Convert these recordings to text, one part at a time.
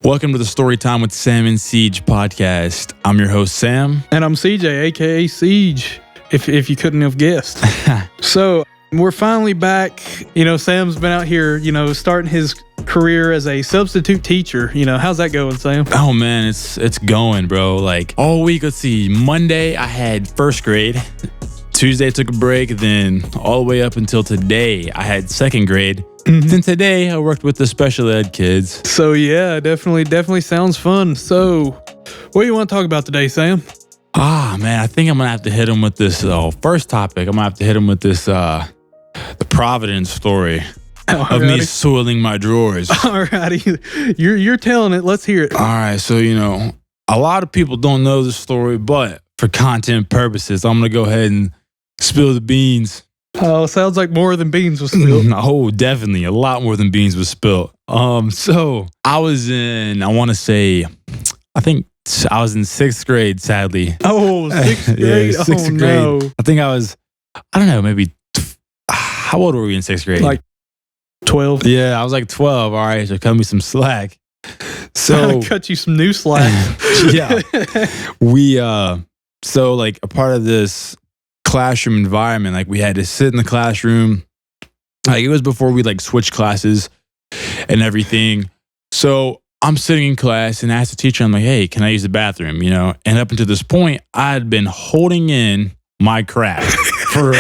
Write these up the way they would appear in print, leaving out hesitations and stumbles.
Welcome to the Storytime with Sam and Seige podcast. I'm your host, Sam. And I'm Seige, aka Seige, if you couldn't have guessed. So we're finally back. Sam's been out here, starting his career as a substitute teacher. How's that going, Sam? Oh man, it's going, bro. Like all week, let's see. Monday, I had first grade. Tuesday, I took a break. Then all the way up until today, I had second grade. Mm-hmm. Then today, I worked with the special ed kids. So yeah, definitely sounds fun. So what do you want to talk about today, Sam? Man, I think I'm going to have to hit him with this first topic. I'm going to have to hit him with this, the Providence story of me soiling my drawers. Alrighty, you're telling it. Let's hear it. All right, so, a lot of people don't know the story, but for content purposes, I'm going to go ahead and spill the beans. Oh, sounds like more than beans was spilled. Oh, definitely. A lot more than beans was spilled. So I was in, I think I was in sixth grade, sadly. Oh, sixth grade? Yeah, sixth grade. No. I think I was, maybe, how old were we in sixth grade? Like 12. Yeah, I was like 12. All right, so cut me some slack. So cut you some new slack. Yeah. We, so like a part of this classroom environment, like we had to sit in the classroom. Like it was before we like switched classes and everything. So I'm sitting in class and I asked the teacher, I'm like, hey, can I use the bathroom? And up until this point, I had been holding in my crap for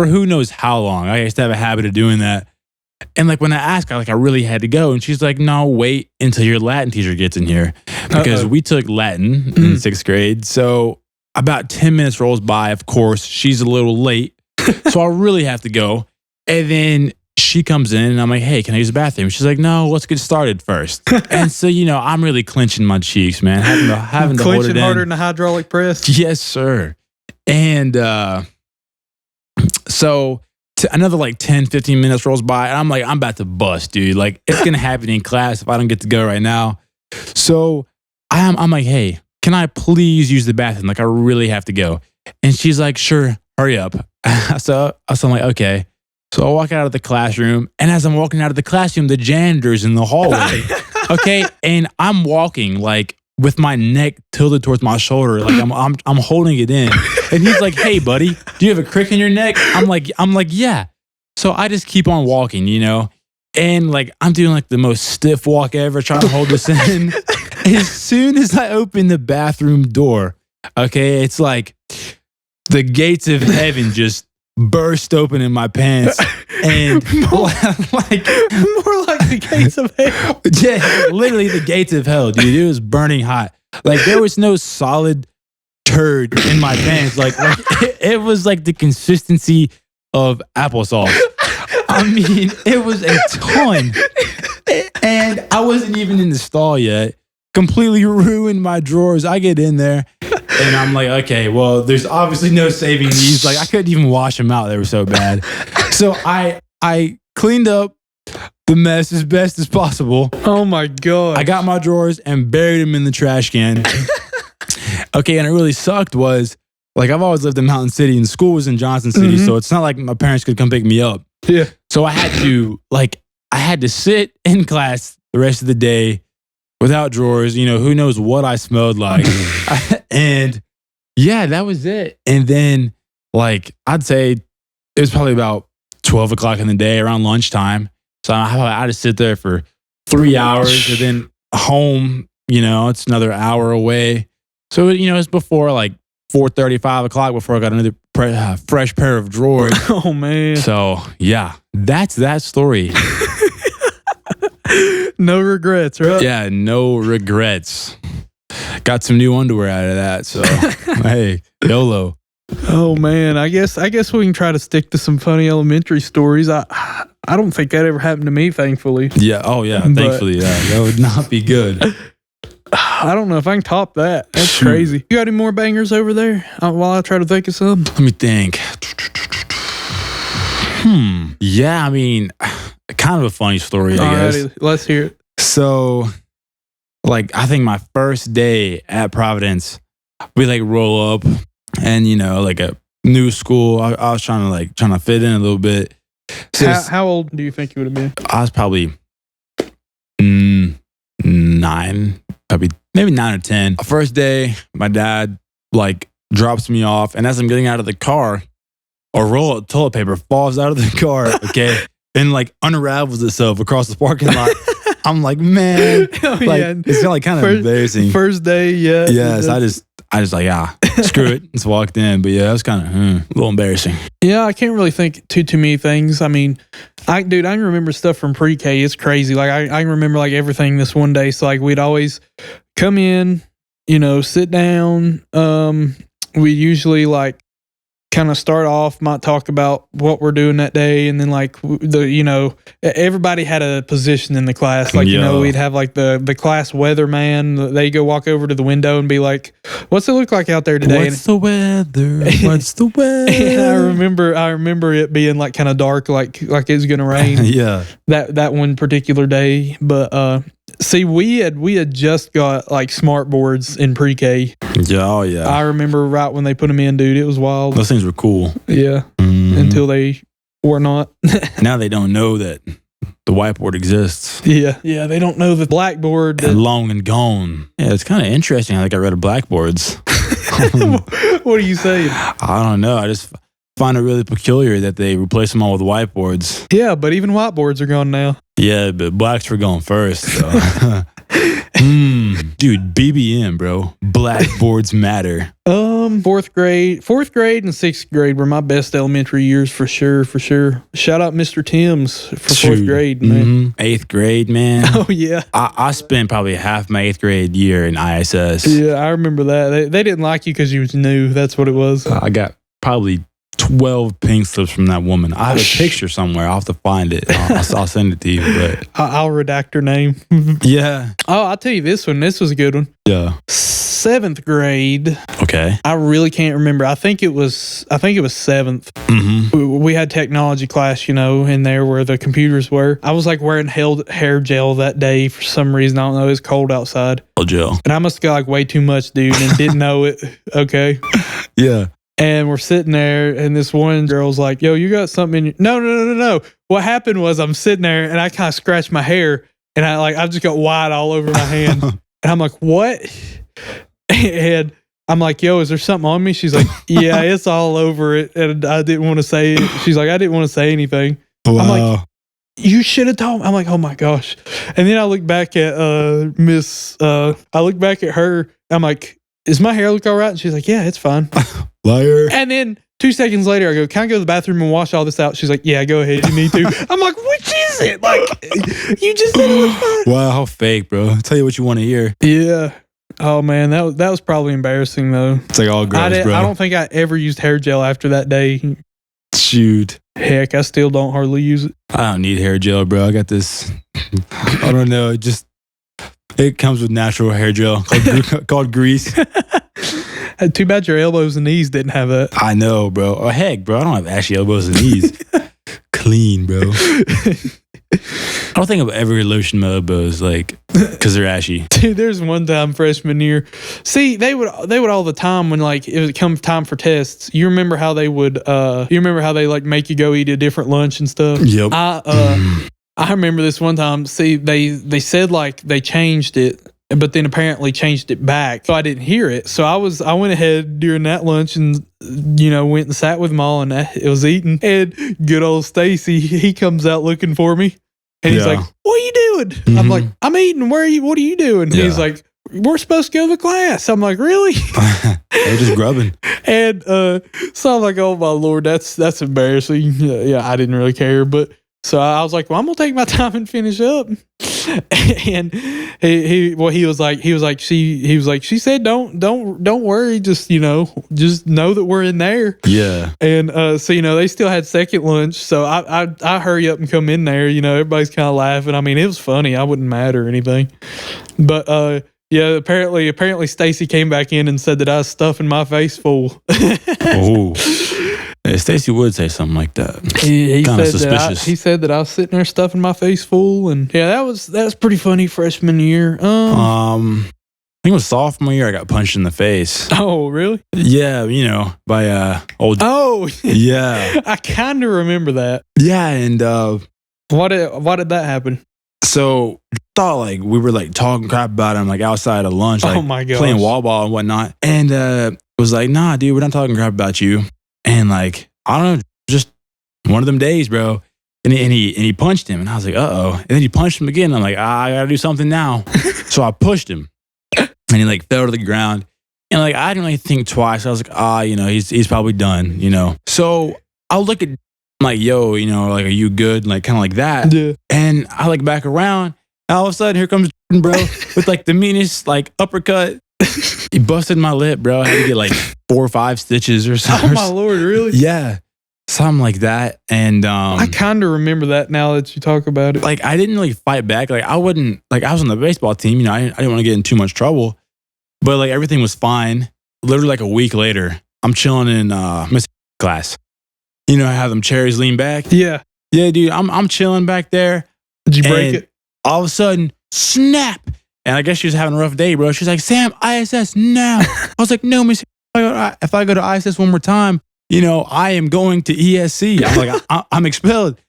who knows how long. I used to have a habit of doing that. And like when I asked her, I really had to go. And she's like, no, wait until your Latin teacher gets in here. Because we took Latin in sixth grade. So about 10 minutes rolls by, of course, she's a little late. So I really have to go. And then she comes in and I'm like, hey, can I use the bathroom? She's like, no, let's get started first. And so, I'm really clenching my cheeks, man. Having to hold it in. Clenching harder than a hydraulic press? Yes, sir. And so another like 10, 15 minutes rolls by and I'm like, I'm about to bust, dude. Like it's going to happen in class if I don't get to go right now. So I'm like, hey, can I please use the bathroom? Like I really have to go. And she's like, sure, hurry up. So I'm like, okay. So I walk out of the classroom, and as I'm walking out of the classroom, the janitor's in the hallway. Okay. And I'm walking like with my neck tilted towards my shoulder. Like I'm holding it in. And he's like, hey buddy, do you have a crick in your neck? I'm like, yeah. So I just keep on walking, and like I'm doing like the most stiff walk ever trying to hold this in. As soon as I open the bathroom door, okay, it's like the gates of heaven just burst open in my pants. And more like the gates of hell. Yeah, literally the gates of hell, dude. It was burning hot. Like there was no solid turd in my pants. Like it was like the consistency of applesauce. I mean, it was a ton. And I wasn't even in the stall yet. Completely ruined my drawers. I get in there and I'm like, okay, well, there's obviously no saving these. Like I couldn't even wash them out. They were so bad. So I cleaned up the mess as best as possible. Oh my God. I got my drawers and buried them in the trash can. Okay. And it really sucked was like, I've always lived in Mountain City and school was in Johnson City. So it's not like my parents could come pick me up. Yeah. So I had to sit in class the rest of the day without drawers, who knows what I smelled like. And yeah, that was it. And then like, I'd say it was probably about 12 o'clock in the day around lunchtime. So I had to sit there for 3 hours and then home, it's another hour away. So, it's before like 4:30, 5 o'clock before I got another fresh pair of drawers. Oh man. So yeah, that's that story. No regrets, right? Yeah, no regrets. Got some new underwear out of that. So, hey, YOLO. Oh man, I guess we can try to stick to some funny elementary stories. I don't think that ever happened to me, thankfully. Yeah. Oh yeah. Thankfully, yeah. That would not be good. I don't know if I can top that. That's crazy. You got any more bangers over there? While I try to think of some. Let me think. Yeah. I mean, kind of a funny story, I guess. Alrighty, let's hear it. So, like, I think my first day at Providence, we like roll up, and like a new school. I was trying to fit in a little bit. So how old do you think you would have been? I was probably 9, probably maybe 9 or 10. First day, my dad like drops me off, and as I'm getting out of the car, a roll of toilet paper falls out of the car, okay, and like unravels itself across the parking lot. I'm like, man, it's like kind of embarrassing. First day, yeah. Yes, I just like, screw it. Just walked in. But yeah, it was kind of a little embarrassing. Yeah, I can't really think too many things. I mean, I can remember stuff from pre-K. It's crazy. Like I can remember like everything this one day. So like we'd always come in, sit down. We usually like kind of start off, might talk about what we're doing that day, and then like everybody had a position in the class. Like we'd have like the class weatherman. They go walk over to the window and be like, "What's it look like out there today?" What's the weather? What's the weather? And I remember it being like kind of dark, like it's gonna rain. Yeah, that one particular day, but see, we had just got like smart boards in pre-K. Yeah, oh yeah. I remember right when they put them in, dude. It was wild. Those things were cool. Yeah, until they were not. Now they don't know that the whiteboard exists. Yeah, they don't know the blackboard. Long and gone. Yeah, it's kind of interesting how they got rid of blackboards. What are you saying? I don't know. I just find it really peculiar that they replace them all with whiteboards. Yeah, but even whiteboards are gone now. Yeah, but blacks were going first. So. Dude, BBM, bro. Blackboards matter. Fourth grade and sixth grade were my best elementary years for sure. Shout out Mr. Timms for fourth grade, man. Eighth grade, man. Oh yeah. I spent probably half my eighth grade year in ISS. Yeah, I remember that. They didn't like you because you was new. That's what it was. I got probably 12 pink slips from that woman. I have a picture somewhere. I'll have to find it. I'll send it to you. But I'll redact her name. Yeah. Oh, I'll tell you this one. This was a good one. Yeah. Seventh grade. Okay. I really can't remember. I think it was seventh. We had technology class, in there where the computers were. I was like wearing hair gel that day for some reason. I don't know. It was cold outside. Oh, gel. And I must have got like way too much, dude, and didn't know it. Okay. Yeah. And we're sitting there, and this one girl's like, "Yo, you got something in your..." No. What happened was I'm sitting there, and I kind of scratched my hair, and I just got white all over my hand. And I'm like, "What?" And I'm like, "Yo, is there something on me?" She's like, "Yeah, it's all over it." And I didn't want to say it. She's like, "I didn't want to say anything." Wow. I'm like, "You should have told me." I'm like, "Oh my gosh." And then I look back at I look back at her. I'm like, "Is my hair look all right?" And she's like, "Yeah, it's fine." Liar. And then 2 seconds later, I go, "Can I go to the bathroom and wash all this out?" She's like, "Yeah, go ahead. You need to." I'm like, "Which is it?" Like, you just said it was fine. Wow, how fake, bro. I'll tell you what you want to hear. Yeah. Oh, man, that was probably embarrassing, though. It's like all girls, bro. I don't think I ever used hair gel after that day. Shoot. Heck, I still don't hardly use it. I don't need hair gel, bro. I got this. I don't know. It comes with natural hair gel called grease. Too bad your elbows and knees didn't have that. I know, bro. Oh, heck, bro. I don't have ashy elbows and knees. Clean, bro. I don't think I've ever lotioned my elbows, because they're ashy. Dude, there's one time freshman year. See, they would all the time when it would come time for tests. You remember how they would like make you go eat a different lunch and stuff? Yep. I remember this one time. See, they said like they changed it, but then apparently changed it back. So I didn't hear it. So I went ahead during that lunch and went and sat with them all, and it was eating. And good old Stacy, he comes out looking for me, and he's like, "What are you doing?" I'm like, "I'm eating. What are you doing?" Yeah. He's like, "We're supposed to go to the class." I'm like, "Really?" They're just grubbing. And so I'm like, "Oh my Lord, that's embarrassing." Yeah, I didn't really care, but. So I was like, "Well, I'm gonna take my time and finish up." And he was like, she said, don't worry, just know that we're in there. Yeah. And so they still had second lunch, so I hurry up and come in there. Everybody's kind of laughing. I mean, it was funny. I wouldn't mad or anything, but yeah, apparently Stacy came back in and said that I was stuffing my face full. Oh. Hey, Stacy would say something like that. He kind of said suspicious. He said that I was sitting there stuffing my face full, and yeah, that was pretty funny freshman year. I think it was sophomore year. I got punched in the face. Oh, really? Yeah, by old. Oh, yeah. I kind of remember that. Yeah, and Why did that happen? So thought like we were like talking crap about him like outside of lunch, like Oh my gosh. playing wall ball and whatnot. And was like, nah, dude, we're not talking crap about you. And like, I don't know, just one of them days, bro. And he punched him, and I was like, uh-oh. And then he punched him again. I'm like, I gotta do something now. So I pushed him, and he like fell to the ground. And like, I didn't really think twice. I was like, you know, he's probably done, you know. So I'll look at him like, yo, you know, like, are you good? Like, kind of like that. Yeah. And I look back around, and all of a sudden, here comes Jordan, bro, with like the meanest like uppercut. He busted my lip, bro. I had to get like 4 or 5 stitches or something. Oh my Lord, really? Yeah. Something like that. And I kind of remember that now that you talk about it. like, I didn't really fight back. Like, I wouldn't, like, I was on the baseball team, you know, I didn't want to get in too much trouble, but like everything was fine. Literally like a week later, I'm chilling in Miss class. You know, I have them cherries lean back. Yeah. Yeah, dude, I'm chilling back there. Did you break and it? All of a sudden, snap. And I guess she was having a rough day, bro. She's like, Sam, ISS now. I was like, no, miss, if I go to ISS one more time, you know, I am going to ESC. I'm like, I'm expelled.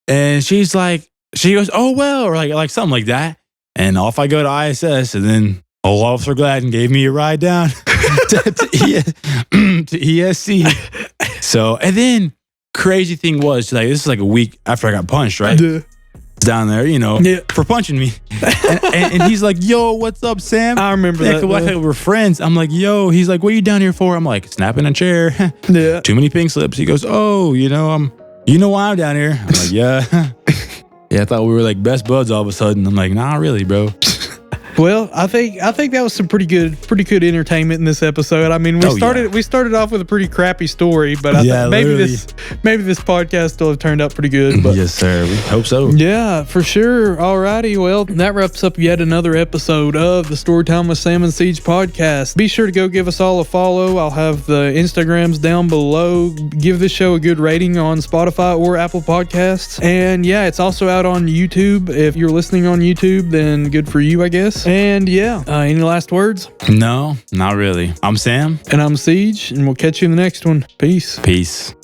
And she goes, oh, well, or like something like that. And off I go to ISS. And then old Officer Gladden gave me a ride down to ESC. So, and then crazy thing was, like, this is like a week after I got punched, right? Yeah. Down there, you know, for punching me. And he's like, yo, what's up, Sam? I remember that. Like, we're friends. I'm like, yo, he's like, what are you down here for? I'm like, snapping a chair. Yeah. Too many pink slips. He goes, oh, you know, you know why I'm down here? I'm like, yeah. Yeah, I thought we were like best buds all of a sudden. I'm like, nah, really, bro. Well, I think that was some pretty good entertainment in this episode. I mean, we started off with a pretty crappy story, but I think maybe this podcast will have turned out pretty good. But yes, sir. We hope so. Yeah, for sure. Alrighty, well, that wraps up yet another episode of the Storytime with Sam and Seige podcast. Be sure to go give us all a follow. I'll have the Instagrams down below. Give this show a good rating on Spotify or Apple Podcasts. And yeah, it's also out on YouTube. If you're listening on YouTube, then good for you, I guess. And yeah, any last words? No, not really. I'm Sam. And I'm Seige, and we'll catch you in the next one. Peace. Peace.